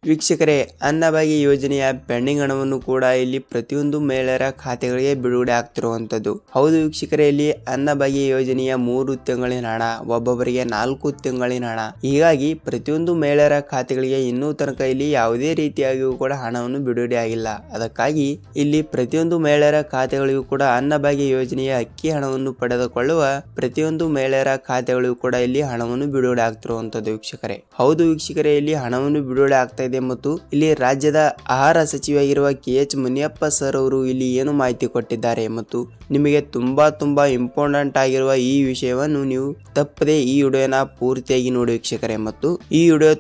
ವೀಕ್ಷಕರೇ, ಅನ್ನಭಾಗ್ಯ ಯೋಜನೆಯ ಪೆಂಡಿಂಗ್ ಹಣವನ್ನು ಕೂಡ ಇಲ್ಲಿ ಪ್ರತಿಯೊಂದು ಮಹಿಳೆಯರ ಖಾತೆಗಳಿಗೆ ಬಿಡುಗಡೆ ಆಗ್ತಿರುವಂತದ್ದು. ಹೌದು ವೀಕ್ಷಕರೇ, ಇಲ್ಲಿ ಅನ್ನಭಾಗ್ಯ ಯೋಜನೆಯ 3 ತಿಂಗಳಿನ ಹಣ, ಒಬ್ಬೊಬ್ಬರಿಗೆ 4 ತಿಂಗಳಿನ ಹಣ, ಹೀಗಾಗಿ ಪ್ರತಿಯೊಂದು ಮಹಿಳೆಯರ ಖಾತೆಗಳಿಗೆ ಇನ್ನೂ ತನಕ ಇಲ್ಲಿ ಯಾವುದೇ ರೀತಿಯಾಗಿಯೂ ಕೂಡ ಹಣವನ್ನು ಬಿಡುಗಡೆ ಆಗಿಲ್ಲ. ಅದಕ್ಕಾಗಿ ಇಲ್ಲಿ ಪ್ರತಿಯೊಂದು ಮಹಿಳೆಯರ ಖಾತೆಗಳಿಗೂ ಕೂಡ ಅನ್ನಭಾಗ್ಯ ಯೋಜನೆಯ ಅಕ್ಕಿ ಹಣವನ್ನು ಪಡೆದುಕೊಳ್ಳುವ ಪ್ರತಿಯೊಂದು ಮಹಿಳೆಯರ ಖಾತೆಗಳಿಗೂ ಕೂಡ ಇಲ್ಲಿ ಹಣವನ್ನು ಬಿಡುಗಡೆ ಆಗ್ತಿರುವಂತದ್ದು ವೀಕ್ಷಕರೇ. ಹೌದು ವೀಕ್ಷಕರೇ, ಇಲ್ಲಿ ಹಣವನ್ನು ಬಿಡುಗಡೆ ಆಗ್ತಾ ಇದೆ ಮತ್ತು ಇಲ್ಲಿ ರಾಜ್ಯದ ಆಹಾರ ಸಚಿವರಾಗಿರುವ KH ಮುನಿಯಪ್ಪ ಸರ್ ಅವರು ಇಲ್ಲಿ ಏನು ಮಾಹಿತಿ ಕೊಟ್ಟಿದ್ದಾರೆ ಮತ್ತು ನಿಮಗೆ ತುಂಬಾ ಇಂಪಾರ್ಟೆಂಟ್ ಆಗಿರುವ ಈ ವಿಷಯವನ್ನು ನೀವು ತಪ್ಪದೆ ಈ ವಿಡಿಯೋನ ಪೂರ್ತಿಯಾಗಿ ನೋಡಿ ವೀಕ್ಷಕರೇ. ಮತ್ತು ಈ ವಿಡಿಯೋ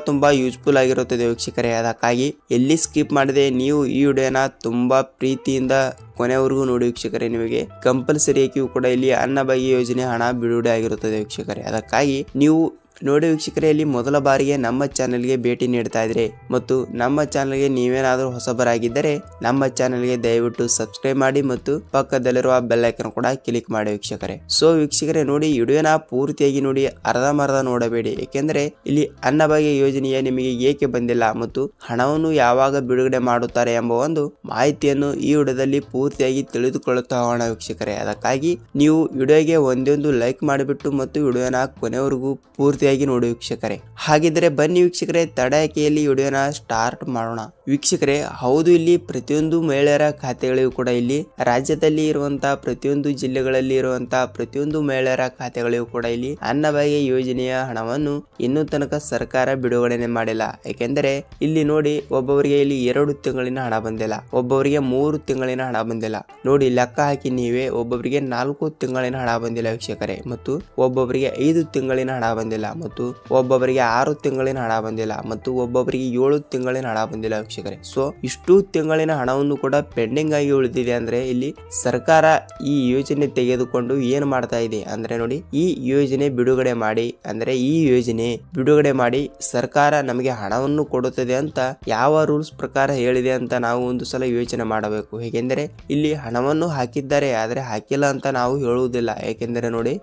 ತುಂಬಾ ಯೂಸ್ಫುಲ್ ಆಗಿರುತ್ತದೆ ವೀಕ್ಷಕರೇ. ಅದಕ್ಕಾಗಿ ಎಲ್ಲಿ ಸ್ಕಿಪ್ ಮಾಡದೆ ನೀವು ಈ ವಿಡಿಯೋನ ತುಂಬಾ ಪ್ರೀತಿಯಿಂದ ಕೊನೆವರೆಗೂ ನೋಡಿ ವೀಕ್ಷಕರೇ. ನಿಮಗೆ ಕಂಪಲ್ಸರಿಯಾಗಿಯೂ ಕೂಡ ಇಲ್ಲಿ ಅನ್ನಭಾಗ್ಯ ಯೋಜನೆ ಹಣ ಬಿಡುಗಡೆ ಆಗಿರುತ್ತದೆ ವೀಕ್ಷಕರೇ. ಅದಕ್ಕಾಗಿ ನೀವು ನೋಡಿ ವೀಕ್ಷಕರೇ, ಇಲ್ಲಿ ಮೊದಲ ಬಾರಿಗೆ ನಮ್ಮ ಚಾನೆಲ್ಗೆ ಭೇಟಿ ನೀಡ್ತಾ ಇದ್ರೆ ಮತ್ತು ನಮ್ಮ ಚಾನೆಲ್ಗೆ ನೀವೇನಾದರೂ ಹೊಸಬರಾಗಿದ್ದರೆ ನಮ್ಮ ಚಾನೆಲ್ಗೆ ದಯವಿಟ್ಟು ಸಬ್ಸ್ಕ್ರೈಬ್ ಮಾಡಿ ಮತ್ತು ಪಕ್ಕದಲ್ಲಿರುವ ಬೆಲ್ ಐಕಾನ್ ಕೂಡ ಕ್ಲಿಕ್ ಮಾಡಿ ವೀಕ್ಷಕರೇ. ಸೊ ವೀಕ್ಷಕರೇ, ನೋಡಿ ವಿಡಿಯೋನ ಪೂರ್ತಿಯಾಗಿ ನೋಡಿ, ಅರ್ಧಂಬರ್ಧ ನೋಡಬೇಡಿ. ಏಕೆಂದರೆ ಇಲ್ಲಿ ಅನ್ನಭಾಗ್ಯ ಯೋಜನೆಯ ನಿಮಗೆ ಏಕೆ ಬಂದಿಲ್ಲ ಮತ್ತು ಹಣವನ್ನು ಯಾವಾಗ ಬಿಡುಗಡೆ ಮಾಡುತ್ತಾರೆ ಎಂಬ ಒಂದು ಮಾಹಿತಿಯನ್ನು ಈ ವಿಡಿಯೋದಲ್ಲಿ ಪೂರ್ತಿಯಾಗಿ ತಿಳಿದುಕೊಳ್ಳುತ್ತಾ ಹೋಗೋಣ ವೀಕ್ಷಕರೇ. ಅದಕ್ಕಾಗಿ ನೀವು ವಿಡಿಯೋಗೆ ಒಂದೊಂದು ಲೈಕ್ ಮಾಡಿಬಿಟ್ಟು ಮತ್ತು ವಿಡಿಯೋನ ಕೊನೆವರೆಗೂ ಪೂರ್ತಿ ನೋಡಿ ವೀಕ್ಷಕರೇ. ಹಾಗಿದ್ರೆ ಬನ್ನಿ ವೀಕ್ಷಕರೇ, ತಡಕೆಯಲ್ಲಿ ವಿಡಿಯೋನ ಸ್ಟಾರ್ಟ್ ಮಾಡೋಣ ವೀಕ್ಷಕರೇ. ಹೌದು, ಇಲ್ಲಿ ಪ್ರತಿಯೊಂದು ಮಹಿಳೆಯರ ಖಾತೆಗಳಿಗೂ ಕೂಡ ಇಲ್ಲಿ ರಾಜ್ಯದಲ್ಲಿ ಇರುವಂತಹ ಪ್ರತಿಯೊಂದು ಜಿಲ್ಲೆಗಳಲ್ಲಿ ಇರುವಂತಹ ಪ್ರತಿಯೊಂದು ಮಹಿಳೆಯರ ಖಾತೆಗಳಿಗೂ ಕೂಡ ಇಲ್ಲಿ ಅನ್ನಭಾಗ್ಯ ಯೋಜನೆಯ ಹಣವನ್ನು ಇನ್ನೂ ತನಕ ಸರ್ಕಾರ ಬಿಡುಗಡೆ ಮಾಡಿಲ್ಲ. ಯಾಕೆಂದರೆ ಇಲ್ಲಿ ನೋಡಿ, ಒಬ್ಬೊವರಿಗೆ ಇಲ್ಲಿ 2 ತಿಂಗಳಿನ ಹಣ ಬಂದಿಲ್ಲ, ಒಬ್ಬೊವರಿಗೆ 3 ತಿಂಗಳಿನ ಹಣ ಬಂದಿಲ್ಲ. ನೋಡಿ ಲೆಕ್ಕ ಹಾಕಿ ನೀವೇ, ಒಬ್ಬೊಬ್ಬರಿಗೆ 4 ತಿಂಗಳಿನ ಹಣ ಬಂದಿಲ್ಲ ವೀಕ್ಷಕರೇ ಮತ್ತು ಒಬ್ಬೊಬ್ಬರಿಗೆ 5 ತಿಂಗಳಿನ ಹಣ ಬಂದಿಲ್ಲ ಮತ್ತು ಒಬ್ಬೊಬ್ಬರಿಗೆ 6 ತಿಂಗಳಿನ ಹಣ ಬಂದಿಲ್ಲ ಮತ್ತು ಒಬ್ಬೊಬ್ಬರಿಗೆ 7 ತಿಂಗಳಿನ ಹಣ ಬಂದಿಲ್ಲ ವೀಕ್ಷಕರೇ. ಸೊ ಇಷ್ಟು ತಿಂಗಳಿನ ಹಣವನ್ನು ಕೂಡ ಪೆಂಡಿಂಗ್ ಆಗಿ ಉಳಿದಿದೆ. ಅಂದ್ರೆ ಇಲ್ಲಿ ಸರ್ಕಾರ ಈ ಯೋಜನೆ ತೆಗೆದುಕೊಂಡು ಏನು ಮಾಡ್ತಾ ಇದೆ ಅಂದ್ರೆ ನೋಡಿ, ಈ ಯೋಜನೆ ಬಿಡುಗಡೆ ಮಾಡಿ, ಅಂದ್ರೆ ಈ ಯೋಜನೆ ಬಿಡುಗಡೆ ಮಾಡಿ ಸರ್ಕಾರ ನಮಗೆ ಹಣವನ್ನು ಕೊಡುತ್ತದೆ ಅಂತ ಯಾವ ರೂಲ್ಸ್ ಪ್ರಕಾರ ಹೇಳಿದೆ ಅಂತ ನಾವು ಒಂದು ಸಲ ಯೋಚನೆ ಮಾಡಬೇಕು. ಹೇಗೆಂದರೆ ಇಲ್ಲಿ ಹಣವನ್ನು ಹಾಕಿದ್ದಾರೆ, ಆದ್ರೆ ಹಾಕಿಲ್ಲ ಅಂತ ನಾವು ಹೇಳುವುದಿಲ್ಲ. ಯಾಕೆಂದರೆ ನೋಡಿ,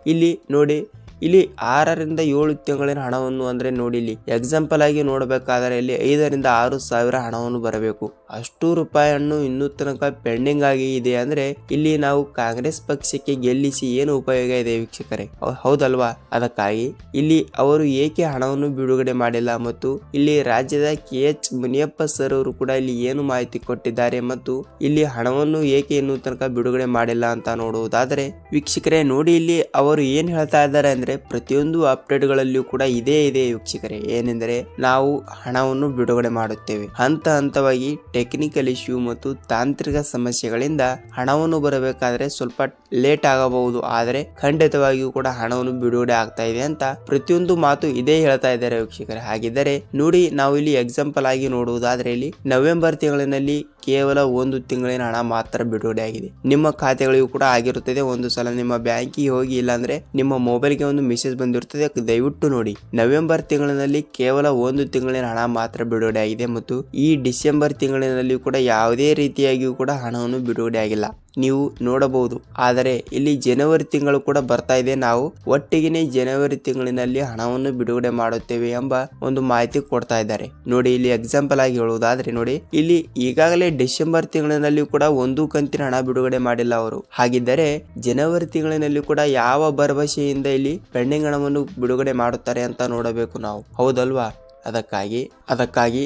ಇಲ್ಲಿ 6 ರಿಂದ 7 ತಿಂಗಳಿನ ಹಣವನ್ನು ಅಂದ್ರೆ ನೋಡಿ, ಇಲ್ಲಿ ಎಕ್ಸಾಂಪಲ್ ಆಗಿ ನೋಡಬೇಕಾದ್ರೆ ಇಲ್ಲಿ 5 ರಿಂದ 6 ಸಾವಿರ ಹಣವನ್ನು ಬರಬೇಕು. ಅಷ್ಟು ರೂಪಾಯಿಯನ್ನು ಇನ್ನೂ ತನಕ ಪೆಂಡಿಂಗ್ ಆಗಿ ಇದೆ ಅಂದ್ರೆ ಇಲ್ಲಿ ನಾವು ಕಾಂಗ್ರೆಸ್ ಪಕ್ಷಕ್ಕೆ ಗೆಲ್ಲಿಸಿ ಏನು ಉಪಯೋಗ ಇದೆ ವೀಕ್ಷಕರೇ, ಹೌದಲ್ವಾ? ಅದಕ್ಕಾಗಿ ಇಲ್ಲಿ ಅವರು ಏಕೆ ಹಣವನ್ನು ಬಿಡುಗಡೆ ಮಾಡಿಲ್ಲ ಮತ್ತು ಇಲ್ಲಿ ರಾಜ್ಯದ KH ಮುನಿಯಪ್ಪ ಸರ್ ಅವರು ಕೂಡ ಇಲ್ಲಿ ಏನು ಮಾಹಿತಿ ಕೊಟ್ಟಿದ್ದಾರೆ ಮತ್ತು ಇಲ್ಲಿ ಹಣವನ್ನು ಏಕೆ ಇನ್ನೂ ತನಕ ಬಿಡುಗಡೆ ಮಾಡಿಲ್ಲ ಅಂತ ನೋಡುವುದಾದರೆ ವೀಕ್ಷಕರೇ, ನೋಡಿ ಇಲ್ಲಿ ಅವರು ಏನ್ ಹೇಳ್ತಾ ಇದ್ದಾರೆ ಅಂದ್ರೆ ಪ್ರತಿಯೊಂದು ಅಪ್ಡೇಟ್ ಗಳಲ್ಲಿಯೂ ಕೂಡ ಇದೇ ಇದೆ ವೀಕ್ಷಕರೇ. ಏನೆಂದರೆ ನಾವು ಹಣವನ್ನು ಬಿಡುಗಡೆ ಮಾಡುತ್ತೇವೆ, ಹಂತವಾಗಿ ಟೆಕ್ನಿಕಲ್ ಇಶ್ಯೂ ಮತ್ತು ತಾಂತ್ರಿಕ ಸಮಸ್ಯೆಗಳಿಂದ ಹಣವನ್ನು ಬರಬೇಕಾದ್ರೆ ಸ್ವಲ್ಪ ಲೇಟ್ ಆಗಬಹುದು, ಆದರೆ ಖಂಡಿತವಾಗಿಯೂ ಕೂಡ ಹಣವನ್ನು ಬಿಡುಗಡೆ ಆಗ್ತಾ ಇದೆ ಅಂತ ಪ್ರತಿಯೊಂದು ಮಾತು ಇದೇ ಹೇಳ್ತಾ ಇದ್ದಾರೆ ವೀಕ್ಷಕರೇ. ಹಾಗಿದ್ದರೆ ನೋಡಿ, ನಾವು ಇಲ್ಲಿ ಎಕ್ಸಾಂಪಲ್ ಆಗಿ ನೋಡುವುದಾದ್ರೆ ಇಲ್ಲಿ ನವೆಂಬರ್ ತಿಂಗಳಿನಲ್ಲಿ ಕೇವಲ 1 ತಿಂಗಳಿನ ಹಣ ಮಾತ್ರ ಬಿಡುಗಡೆ ಆಗಿದೆ. ನಿಮ್ಮ ಖಾತೆಗಳಿಗೂ ಕೂಡ ಆಗಿರುತ್ತದೆ. ಒಂದು ಸಲ ನಿಮ್ಮ ಬ್ಯಾಂಕಿಗೆ ಹೋಗಿ, ಇಲ್ಲಾಂದ್ರೆ ನಿಮ್ಮ ಮೊಬೈಲ್ಗೆ ಒಂದು ಮೆಸೇಜ್ ಬಂದಿರುತ್ತದೆ, ದಯವಿಟ್ಟು ನೋಡಿ. ನವೆಂಬರ್ ತಿಂಗಳಿನಲ್ಲಿ ಕೇವಲ 1 ತಿಂಗಳಿನ ಹಣ ಮಾತ್ರ ಬಿಡುಗಡೆ ಆಗಿದೆ ಮತ್ತು ಈ ಡಿಸೆಂಬರ್ ತಿಂಗಳಿನಲ್ಲಿ ಕೂಡ ಯಾವುದೇ ರೀತಿಯಾಗಿಯೂ ಕೂಡ ಹಣವನ್ನು ಬಿಡುಗಡೆ ಆಗಿಲ್ಲ, ನೀವು ನೋಡಬಹುದು. ಆದರೆ ಇಲ್ಲಿ ಜನವರಿ ತಿಂಗಳು ಕೂಡ ಬರ್ತಾ ಇದೆ, ನಾವು ಒಟ್ಟಿಗೆ ಜನವರಿ ತಿಂಗಳಿನಲ್ಲಿ ಹಣವನ್ನು ಬಿಡುಗಡೆ ಮಾಡುತ್ತೇವೆ ಎಂಬ ಒಂದು ಮಾಹಿತಿ ಕೊಡ್ತಾ ಇದ್ದಾರೆ. ನೋಡಿ ಇಲ್ಲಿ ಎಕ್ಸಾಂಪಲ್ ಆಗಿ ಹೇಳುವುದಾದ್ರೆ ನೋಡಿ, ಇಲ್ಲಿ ಈಗಾಗಲೇ ಡಿಸೆಂಬರ್ ತಿಂಗಳಿನಲ್ಲಿ ಕೂಡ 1 ಕಂತಿನ ಹಣ ಬಿಡುಗಡೆ ಮಾಡಿಲ್ಲ ಅವರು. ಹಾಗಿದ್ದರೆ ಜನವರಿ ತಿಂಗಳಿನಲ್ಲಿ ಕೂಡ ಯಾವ ಭರವಸೆಯಿಂದ ಇಲ್ಲಿ ಪೆಂಡಿಂಗ್ ಹಣವನ್ನು ಬಿಡುಗಡೆ ಮಾಡುತ್ತಾರೆ ಅಂತ ನೋಡಬೇಕು ನಾವು, ಹೌದಲ್ವಾ? ಅದಕ್ಕಾಗಿ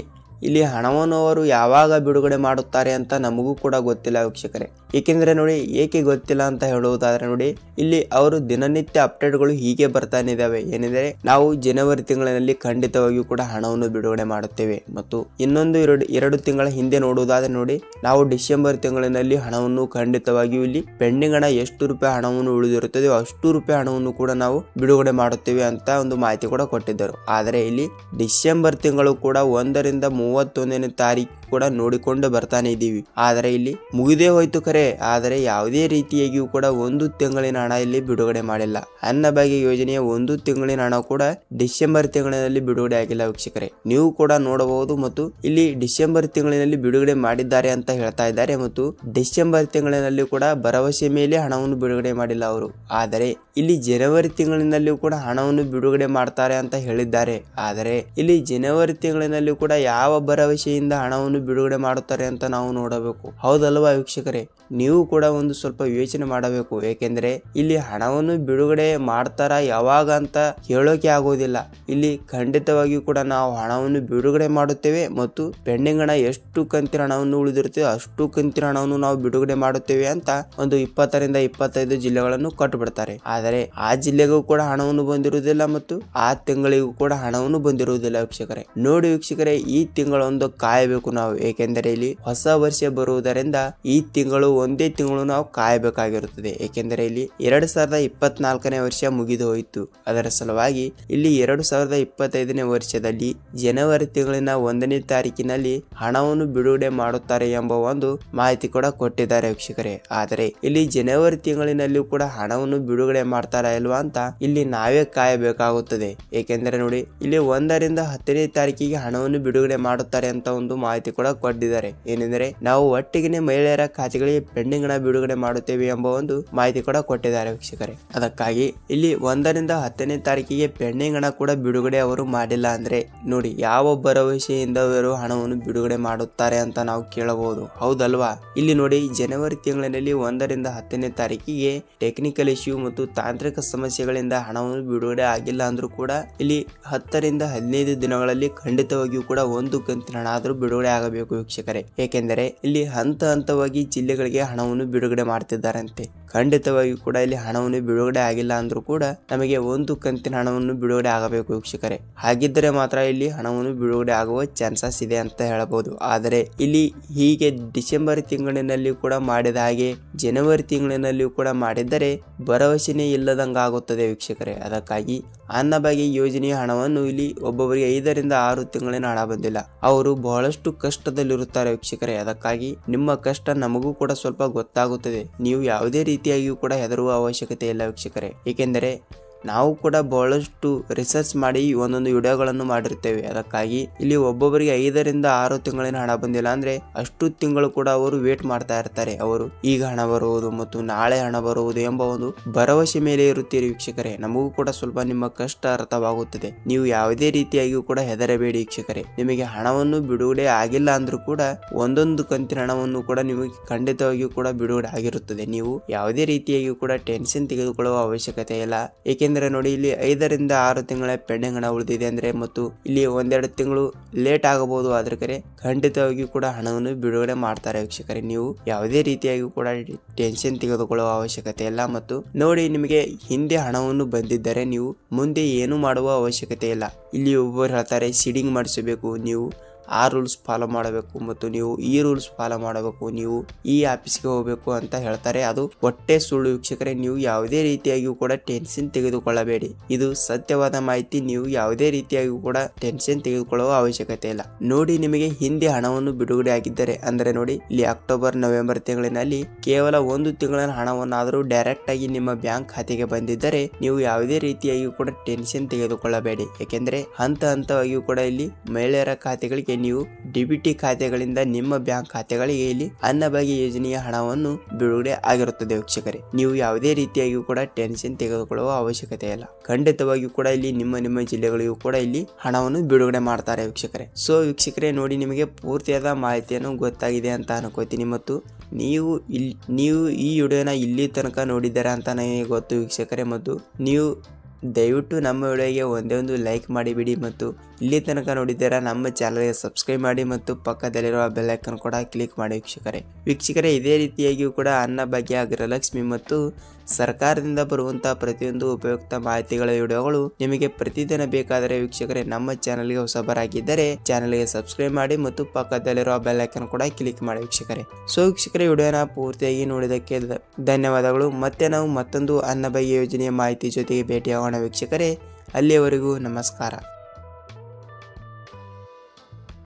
ಇಲ್ಲಿ ಹಣವನ್ನು ಅವರು ಯಾವಾಗ ಬಿಡುಗಡೆ ಮಾಡುತ್ತಾರೆ ಅಂತ ನಮಗೂ ಕೂಡ ಗೊತ್ತಿಲ್ಲ ವೀಕ್ಷಕರೇ. ಏಕೆಂದ್ರೆ ನೋಡಿ, ಏಕೆ ಗೊತ್ತಿಲ್ಲ ಅಂತ ಹೇಳುವುದಾದ್ರೆ ನೋಡಿ, ಇಲ್ಲಿ ಅವರು ದಿನನಿತ್ಯ ಅಪ್ಡೇಟ್ಗಳು ಹೀಗೆ ಬರ್ತಾನೆ ಇದಾವೆ. ಏನೆಂದರೆ ನಾವು ಜನವರಿ ತಿಂಗಳಿನಲ್ಲಿ ಖಂಡಿತವಾಗಿಯೂ ಕೂಡ ಹಣವನ್ನು ಬಿಡುಗಡೆ ಮಾಡುತ್ತೇವೆ ಮತ್ತು ಇನ್ನೊಂದು 2 ತಿಂಗಳ ಹಿಂದೆ ನೋಡುವುದಾದ್ರೆ ನೋಡಿ, ನಾವು ಡಿಸೆಂಬರ್ ತಿಂಗಳಿನಲ್ಲಿ ಹಣವನ್ನು ಖಂಡಿತವಾಗಿಯೂ ಇಲ್ಲಿ ಪೆಂಡಿಂಗ್ ಹಣ ಎಷ್ಟು ರೂಪಾಯಿ ಹಣವನ್ನು ಉಳಿದಿರುತ್ತದೆ ಅಷ್ಟು ರೂಪಾಯಿ ಹಣವನ್ನು ಕೂಡ ನಾವು ಬಿಡುಗಡೆ ಮಾಡುತ್ತೇವೆ ಅಂತ ಒಂದು ಮಾಹಿತಿ ಕೂಡ ಕೊಟ್ಟಿದ್ದರು. ಆದರೆ ಇಲ್ಲಿ ಡಿಸೆಂಬರ್ ತಿಂಗಳು ಕೂಡ 1 ರಿಂದ 31ನೇ ತಾರೀಕು ಕೂಡ ನೋಡಿಕೊಂಡು ಬರ್ತಾನೆ ಇದ್ದೀವಿ. ಆದರೆ ಇಲ್ಲಿ ಮುಗಿದೇ ಹೋಯ್ತು ಖರೆ, ಆದರೆ ಯಾವುದೇ ರೀತಿಯಾಗಿಯೂ ಕೂಡ ಒಂದು ತಿಂಗಳಿನ ಹಣ ಇಲ್ಲಿ ಬಿಡುಗಡೆ ಮಾಡಿಲ್ಲ. ಅನ್ನಭಾಗ್ಯ ಯೋಜನೆಯ ಒಂದು ತಿಂಗಳಿನ ಹಣ ಕೂಡ ಡಿಸೆಂಬರ್ ತಿಂಗಳಿನಲ್ಲಿ ಬಿಡುಗಡೆ ಆಗಿಲ್ಲ ವೀಕ್ಷಕರೇ, ನೀವು ಕೂಡ ನೋಡಬಹುದು. ಮತ್ತು ಇಲ್ಲಿ ಡಿಸೆಂಬರ್ ತಿಂಗಳಿನಲ್ಲಿ ಬಿಡುಗಡೆ ಮಾಡಿದ್ದಾರೆ ಅಂತ ಹೇಳ್ತಾ ಇದ್ದಾರೆ, ಮತ್ತು ಡಿಸೆಂಬರ್ ತಿಂಗಳಿನಲ್ಲಿ ಕೂಡ ಭರವಸೆ ಮೇಲೆ ಹಣವನ್ನು ಬಿಡುಗಡೆ ಮಾಡಿಲ್ಲ ಅವರು. ಆದರೆ ಇಲ್ಲಿ ಜನವರಿ ತಿಂಗಳಿನಲ್ಲಿ ಕೂಡ ಹಣವನ್ನು ಬಿಡುಗಡೆ ಮಾಡ್ತಾರೆ ಅಂತ ಹೇಳಿದ್ದಾರೆ. ಆದರೆ ಇಲ್ಲಿ ಜನವರಿ ತಿಂಗಳಿನಲ್ಲಿ ಕೂಡ ಯಾವ ಭರವಸೆಯಿಂದ ಹಣವನ್ನು ಬಿಡುಗಡೆ ಮಾಡುತ್ತಾರೆ ಅಂತ ನಾವು ನೋಡಬೇಕು, ಹೌದಲ್ವಾ ವೀಕ್ಷಕರೇ? ನೀವು ಕೂಡ ಒಂದು ಸ್ವಲ್ಪ ಯೋಚನೆ ಮಾಡಬೇಕು. ಏಕೆಂದರೆ ಇಲ್ಲಿ ಹಣವನ್ನು ಬಿಡುಗಡೆ ಮಾಡ್ತಾರ ಯಾವಾಗ ಅಂತ ಹೇಳೋಕೆ ಆಗೋದಿಲ್ಲ. ಇಲ್ಲಿ ಖಂಡಿತವಾಗಿಯೂ ಕೂಡ ನಾವು ಹಣವನ್ನು ಬಿಡುಗಡೆ ಮಾಡುತ್ತೇವೆ ಮತ್ತು ಪೆಂಡಿಂಗ್ ಹಣ ಎಷ್ಟು ಕಂತಿನ ಹಣವನ್ನು ಉಳಿದಿರುತ್ತೇವೆ ಅಷ್ಟು ಕಂತಿನ ಹಣವನ್ನು ನಾವು ಬಿಡುಗಡೆ ಮಾಡುತ್ತೇವೆ ಅಂತ ಒಂದು 20 ರಿಂದ 25 ಜಿಲ್ಲೆಗಳನ್ನು ಕಟ್ಟುಬಿಡ್ತಾರೆ. ಆದರೆ ಆ ಜಿಲ್ಲೆಗೂ ಕೂಡ ಹಣವನ್ನು ಬಂದಿರುವುದಿಲ್ಲ ಮತ್ತು ಆ ತಿಂಗಳಿಗೂ ಕೂಡ ಹಣವನ್ನು ಬಂದಿರುವುದಿಲ್ಲ ವೀಕ್ಷಕರೇ. ನೋಡಿ ವೀಕ್ಷಕರೇ, ಈ ತಿಂಗಳೊಂದು ಕಾಯಬೇಕು ನಾವು. ಏಕೆಂದರೆ ಇಲ್ಲಿ ಹೊಸ ವರ್ಷ ಬರುವುದರಿಂದ ಈ ತಿಂಗಳು ಒಂದೇ ತಿಂಗಳು ನಾವು ಕಾಯಬೇಕಾಗಿರುತ್ತದೆ. ಏಕೆಂದರೆ ಇಲ್ಲಿ 2024ನೇ ವರ್ಷ ಮುಗಿದು ಹೋಯಿತು. ಅದರ ಸಲುವಾಗಿ ಇಲ್ಲಿ 2025ನೇ ವರ್ಷದಲ್ಲಿ ಜನವರಿ ತಿಂಗಳಿನ 1ನೇ ತಾರೀಕಿನಲ್ಲಿ ಹಣವನ್ನು ಬಿಡುಗಡೆ ಮಾಡುತ್ತಾರೆ ಎಂಬ ಒಂದು ಮಾಹಿತಿ ಕೂಡ ಕೊಟ್ಟಿದ್ದಾರೆ ವೀಕ್ಷಕರೇ. ಆದರೆ ಇಲ್ಲಿ ಜನವರಿ ತಿಂಗಳಿನಲ್ಲಿ ಕೂಡ ಹಣವನ್ನು ಬಿಡುಗಡೆ ಮಾಡ್ತಾರಾ ಇಲ್ವಾ ಅಂತ ಇಲ್ಲಿ ನಾವೇ ಕಾಯಬೇಕಾಗುತ್ತದೆ. ಏಕೆಂದರೆ ನೋಡಿ, ಇಲ್ಲಿ 1 ರಿಂದ 10ನೇ ತಾರೀಕಿಗೆ ಹಣವನ್ನು ಬಿಡುಗಡೆ ಮಾಡುತ್ತಾರೆ ಅಂತ ಒಂದು ಮಾಹಿತಿ ಕೂಡ ಕೊಟ್ಟಿದ್ದಾರೆ. ಏನೆಂದರೆ ನಾವು ಒಟ್ಟಿಗೆ ಮಹಿಳೆಯರ ಖಾತೆಗಳಿಗೆ ಪೆಂಡಿಂಗ್ ಹಣ ಬಿಡುಗಡೆ ಮಾಡುತ್ತೇವೆ ಎಂಬ ಒಂದು ಮಾಹಿತಿ ಕೂಡ ಕೊಟ್ಟಿದ್ದಾರೆ ವೀಕ್ಷಕರೇ. ಅದಕ್ಕಾಗಿ ಇಲ್ಲಿ 1 ರಿಂದ 10ನೇ ತಾರೀಕಿಗೆ ಪೆಂಡಿಂಗ್ ಹಣ ಕೂಡ ಬಿಡುಗಡೆ ಅವರು ಮಾಡಿಲ್ಲ ಅಂದ್ರೆ ನೋಡಿ ಯಾವ ಭರವಸೆಯಿಂದ ಅವರು ಹಣವನ್ನು ಬಿಡುಗಡೆ ಮಾಡುತ್ತಾರೆ ಅಂತ ನಾವು ಕೇಳಬಹುದು, ಹೌದಲ್ವಾ? ಇಲ್ಲಿ ನೋಡಿ, ಜನವರಿ ತಿಂಗಳಿನಲ್ಲಿ 1 ರಿಂದ 10ನೇ ತಾರೀಕಿಗೆ ಟೆಕ್ನಿಕಲ್ ಇಶ್ಯೂ ಮತ್ತು ತಾಂತ್ರಿಕ ಸಮಸ್ಯೆಗಳಿಂದ ಹಣವನ್ನು ಬಿಡುಗಡೆ ಆಗಿಲ್ಲ ಅಂದ್ರೂ ಕೂಡ ಇಲ್ಲಿ 10 ರಿಂದ 15 ದಿನಗಳಲ್ಲಿ ಖಂಡಿತವಾಗಿಯೂ ಕೂಡ ಒಂದು ಕಂತಿನ ಹಣ ಆದ್ರೂ ಬಿಡುಗಡೆ ಆಗಬೇಕು ವೀಕ್ಷಕರೇ. ಏಕೆಂದರೆ ಇಲ್ಲಿ ಹಂತವಾಗಿ ಜಿಲ್ಲೆಗಳಿಗೆ ಹಣವನ್ನು ಬಿಡುಗಡೆ ಮಾಡ್ತಿದ್ದಾರಂತೆ. ಖಂಡಿತವಾಗಿಯೂ ಕೂಡ ಇಲ್ಲಿ ಹಣವನ್ನು ಬಿಡುಗಡೆ ಆಗಿಲ್ಲ ಅಂದ್ರೂ ಕೂಡ ನಮಗೆ ಒಂದು ಕಂತಿನ ಹಣವನ್ನು ಬಿಡುಗಡೆ ಆಗಬೇಕು ವೀಕ್ಷಕರೇ. ಹಾಗಿದ್ದರೆ ಮಾತ್ರ ಇಲ್ಲಿ ಹಣವನ್ನು ಬಿಡುಗಡೆ ಆಗುವ ಚಾನ್ಸಸ್ ಇದೆ ಅಂತ ಹೇಳಬಹುದು. ಆದರೆ ಇಲ್ಲಿ ಹೀಗೆ ಡಿಸೆಂಬರ್ ತಿಂಗಳಿನಲ್ಲಿ ಕೂಡ ಮಾಡಿದ ಹಾಗೆ ಜನವರಿ ತಿಂಗಳಿನಲ್ಲಿ ಕೂಡ ಮಾಡಿದರೆ ಭರವಸೆನೇ ಇಲ್ಲದಂಗಾಗುತ್ತದೆ ವೀಕ್ಷಕರೇ. ಅದಕ್ಕಾಗಿ ಅನ್ನಭಾಗ್ಯ ಯೋಜನೆಯ ಹಣವನ್ನು ಇಲ್ಲಿ ಒಬ್ಬೊಬ್ಬರಿಗೆ 5 ರಿಂದ 6 ತಿಂಗಳಿನ ಹಣ ಬಂದಿಲ್ಲ. ಅವರು ಬಹಳಷ್ಟು ಕಷ್ಟದಲ್ಲಿರುತ್ತಾರೆ ವೀಕ್ಷಕರೇ. ಅದಕ್ಕಾಗಿ ನಿಮ್ಮ ಕಷ್ಟ ನಮಗೂ ಕೂಡ ಸ್ವಲ್ಪ ಗೊತ್ತಾಗುತ್ತದೆ. ನೀವು ಯಾವುದೇ ರೀತಿಯಾಗಿಯೂ ಕೂಡ ಹೆದರುವ ಅವಶ್ಯಕತೆ ಇಲ್ಲ ವೀಕ್ಷಕರೇ. ಏಕೆಂದರೆ ನಾವು ಕೂಡ ಬಹಳಷ್ಟು ರಿಸರ್ಚ್ ಮಾಡಿ ಒಂದೊಂದು ವಿಡಿಯೋಗಳನ್ನು ಮಾಡಿರ್ತೇವೆ. ಅದಕ್ಕಾಗಿ ಇಲ್ಲಿ ಒಬ್ಬೊಬ್ಬರಿಗೆ 5 ರಿಂದ 6 ತಿಂಗಳಿನ ಹಣ ಬಂದಿಲ್ಲ ಅಂದ್ರೆ ಅಷ್ಟು ತಿಂಗಳು ಕೂಡ ಅವರು ವೇಟ್ ಮಾಡ್ತಾ ಇರ್ತಾರೆ. ಅವರು ಈಗ ಹಣ ಬರುವುದು ಮತ್ತು ನಾಳೆ ಹಣ ಬರುವುದು ಎಂಬ ಒಂದು ಭರವಸೆ ಮೇಲೆ ಇರುತ್ತೀರಿ ವೀಕ್ಷಕರೇ. ನಮಗೂ ಕೂಡ ಸ್ವಲ್ಪ ನಿಮ್ಮ ಕಷ್ಟ ಅರ್ಥವಾಗುತ್ತದೆ. ನೀವು ಯಾವುದೇ ರೀತಿಯಾಗಿಯೂ ಕೂಡ ಹೆದರಬೇಡಿ ವೀಕ್ಷಕರೇ. ನಿಮಗೆ ಹಣವನ್ನು ಬಿಡುಗಡೆ ಆಗಿಲ್ಲ ಅಂದ್ರೂ ಕೂಡ ಒಂದೊಂದು ಕಂತಿನ ಹಣವನ್ನು ಕೂಡ ನಿಮಗೆ ಖಂಡಿತವಾಗಿಯೂ ಕೂಡ ಬಿಡುಗಡೆ ಆಗಿರುತ್ತದೆ. ನೀವು ಯಾವುದೇ ರೀತಿಯಾಗಿಯೂ ಕೂಡ ಟೆನ್ಷನ್ ತೆಗೆದುಕೊಳ್ಳುವ ಅವಶ್ಯಕತೆ ಇಲ್ಲ. ಏಕೆಂದರೆ ನೋಡಿ, ಇಲ್ಲಿ 5 ರಿಂದ 6 ತಿಂಗಳ ಪೆಂಡಿಂಗ್ ಹಣ ಉಳಿದಿದೆ ಅಂದ್ರೆ ಮತ್ತು ಇಲ್ಲಿ 1-2 ತಿಂಗಳು ಲೇಟ್ ಆಗಬಹುದು. ಆದ್ರೆ ಕರೆ ಖಂಡಿತವಾಗಿಯೂ ಕೂಡ ಹಣವನ್ನು ಬಿಡುಗಡೆ ಮಾಡ್ತಾರೆ ವೀಕ್ಷಕರೇ. ನೀವು ಯಾವುದೇ ರೀತಿಯಾಗಿ ಕೂಡ ಟೆನ್ಷನ್ ತೆಗೆದುಕೊಳ್ಳುವ ಅವಶ್ಯಕತೆ ಇಲ್ಲ. ಮತ್ತು ನೋಡಿ, ನಿಮಗೆ ಹಿಂದೆ ಹಣವನ್ನು ಬಂದಿದ್ದರೆ ನೀವು ಮುಂದೆ ಏನು ಮಾಡುವ ಅವಶ್ಯಕತೆ ಇಲ್ಲ. ಇಲ್ಲಿ ಒಬ್ಬರು ಹೇಳ್ತಾರೆ ಸೀಡಿಂಗ್ ಮಾಡಿಸಬೇಕು, ನೀವು ಆ ರೂಲ್ಸ್ ಫಾಲೋ ಮಾಡಬೇಕು ಮತ್ತು ನೀವು ಈ ರೂಲ್ಸ್ ಫಾಲೋ ಮಾಡಬೇಕು, ನೀವು ಈ ಆಫೀಸ್ಗೆ ಹೋಗಬೇಕು ಅಂತ ಹೇಳ್ತಾರೆ. ಅದು ಹೊಟ್ಟೆ ಸುಳ್ಳು ವೀಕ್ಷಕರೇ. ನೀವು ಯಾವುದೇ ರೀತಿಯಾಗಿಯೂ ಕೂಡ ಟೆನ್ಷನ್ ತೆಗೆದುಕೊಳ್ಳಬೇಡಿ. ಇದು ಸತ್ಯವಾದ ಮಾಹಿತಿ. ನೀವು ಯಾವುದೇ ರೀತಿಯಾಗಿಯೂ ಕೂಡ ಟೆನ್ಷನ್ ತೆಗೆದುಕೊಳ್ಳುವ ಅವಶ್ಯಕತೆ ಇಲ್ಲ. ನೋಡಿ, ನಿಮಗೆ ಹಿಂದೆ ಹಣವನ್ನು ಬಿಡುಗಡೆ ಆಗಿದ್ದರೆ ಅಂದ್ರೆ ನೋಡಿ, ಇಲ್ಲಿ ಅಕ್ಟೋಬರ್ ನವೆಂಬರ್ ತಿಂಗಳಿನಲ್ಲಿ ಕೇವಲ 1 ತಿಂಗಳಿನ ಹಣವನ್ನಾದರೂ ಡೈರೆಕ್ಟ್ ಆಗಿ ನಿಮ್ಮ ಬ್ಯಾಂಕ್ ಖಾತೆಗೆ ಬಂದಿದ್ದರೆ ನೀವು ಯಾವುದೇ ರೀತಿಯಾಗಿಯೂ ಕೂಡ ಟೆನ್ಷನ್ ತೆಗೆದುಕೊಳ್ಳಬೇಡಿ. ಯಾಕೆಂದ್ರೆ ಹಂತವಾಗಿಯೂ ಕೂಡ ಇಲ್ಲಿ ಮಹಿಳೆಯರ ಖಾತೆಗಳಿಗೆ ನೀವು ಡಿಬಿಟಿ ಖಾತೆಗಳಿಂದ ನಿಮ್ಮ ಬ್ಯಾಂಕ್ ಖಾತೆಗಳಿಗೆ ಇಲ್ಲಿ ಅನ್ನಭಾಗ್ಯ ಯೋಜನೆಯ ಹಣವನ್ನು ಬಿಡುಗಡೆ ಆಗಿರುತ್ತದೆ ವೀಕ್ಷಕರೇ. ನೀವು ಯಾವುದೇ ರೀತಿಯಾಗಿಯೂ ಕೂಡ ಟೆನ್ಷನ್ ತೆಗೆದುಕೊಳ್ಳುವ ಅವಶ್ಯಕತೆ ಇಲ್ಲ. ಖಂಡಿತವಾಗಿಯೂ ಕೂಡ ಇಲ್ಲಿ ನಿಮ್ಮ ಜಿಲ್ಲೆಗಳಿಗೂ ಕೂಡ ಇಲ್ಲಿ ಹಣವನ್ನು ಬಿಡುಗಡೆ ಮಾಡ್ತಾರೆ ವೀಕ್ಷಕರೇ. ಸೊ ವೀಕ್ಷಕರೇ, ನೋಡಿ, ನಿಮಗೆ ಪೂರ್ತಿಯಾದ ಮಾಹಿತಿಯನ್ನು ಗೊತ್ತಾಗಿದೆ ಅಂತ ಅನ್ಕೋತೀನಿ. ಮತ್ತು ನೀವು ಈ ವಿಡಿಯೋನ ಇಲ್ಲಿ ತನಕ ನೋಡಿದ್ದೀರಾ ಅಂತ ನನಗೆ ಗೊತ್ತು ವೀಕ್ಷಕರೇ. ಮತ್ತು ನೀವು ದಯವಿಟ್ಟು ನಮ್ಮ ವಿಡಿಯೋಗೆ ಒಂದೇ ಒಂದು ಲೈಕ್ ಮಾಡಿಬಿಡಿ ಮತ್ತು ಇಲ್ಲಿ ತನಕ ನೋಡಿದ್ದೀರಾ ನಮ್ಮ ಚಾನಲ್ಗೆ ಸಬ್ಸ್ಕ್ರೈಬ್ ಮಾಡಿ ಮತ್ತು ಪಕ್ಕದಲ್ಲಿರುವ ಬೆಲ್ ಐಕಾನ್ ಕೂಡ ಕ್ಲಿಕ್ ಮಾಡಿ ವೀಕ್ಷಕರೇ. ಇದೇ ರೀತಿಯಾಗಿಯೂ ಕೂಡ ಅನ್ನಭಾಗ್ಯ, ಗೃಹಲಕ್ಷ್ಮಿ ಮತ್ತು ಸರ್ಕಾರದಿಂದ ಬರುವಂತಹ ಪ್ರತಿಯೊಂದು ಉಪಯುಕ್ತ ಮಾಹಿತಿಗಳ ವಿಡಿಯೋಗಳು ನಿಮಗೆ ಪ್ರತಿದಿನ ಬೇಕಾದರೆ ವೀಕ್ಷಕರೇ ನಮ್ಮ ಚಾನಲ್ಗೆ ಹೊಸಬರಾಗಿದ್ದರೆ ಚಾನಲ್ಗೆ ಸಬ್ಸ್ಕ್ರೈಬ್ ಮಾಡಿ ಮತ್ತು ಪಕ್ಕದಲ್ಲಿರುವ ಬೆಲ್ ಐಕಾನ್ ಕೂಡ ಕ್ಲಿಕ್ ಮಾಡಿ ವೀಕ್ಷಕರೇ. ಸೊ ವೀಕ್ಷಕರೇ, ವಿಡಿಯೋನ ಪೂರ್ತಿಯಾಗಿ ನೋಡಿದ್ದಕ್ಕೆ ಧನ್ಯವಾದಗಳು. ಮತ್ತೆ ನಾವು ಮತ್ತೊಂದು ಅನ್ನಭಾಗ್ಯ ಯೋಜನೆಯ ಮಾಹಿತಿ ಜೊತೆಗೆ ಭೇಟಿಯಾಗೋಣ ವೀಕ್ಷಕರೇ. ಅಲ್ಲಿಯವರೆಗೂ ನಮಸ್ಕಾರ.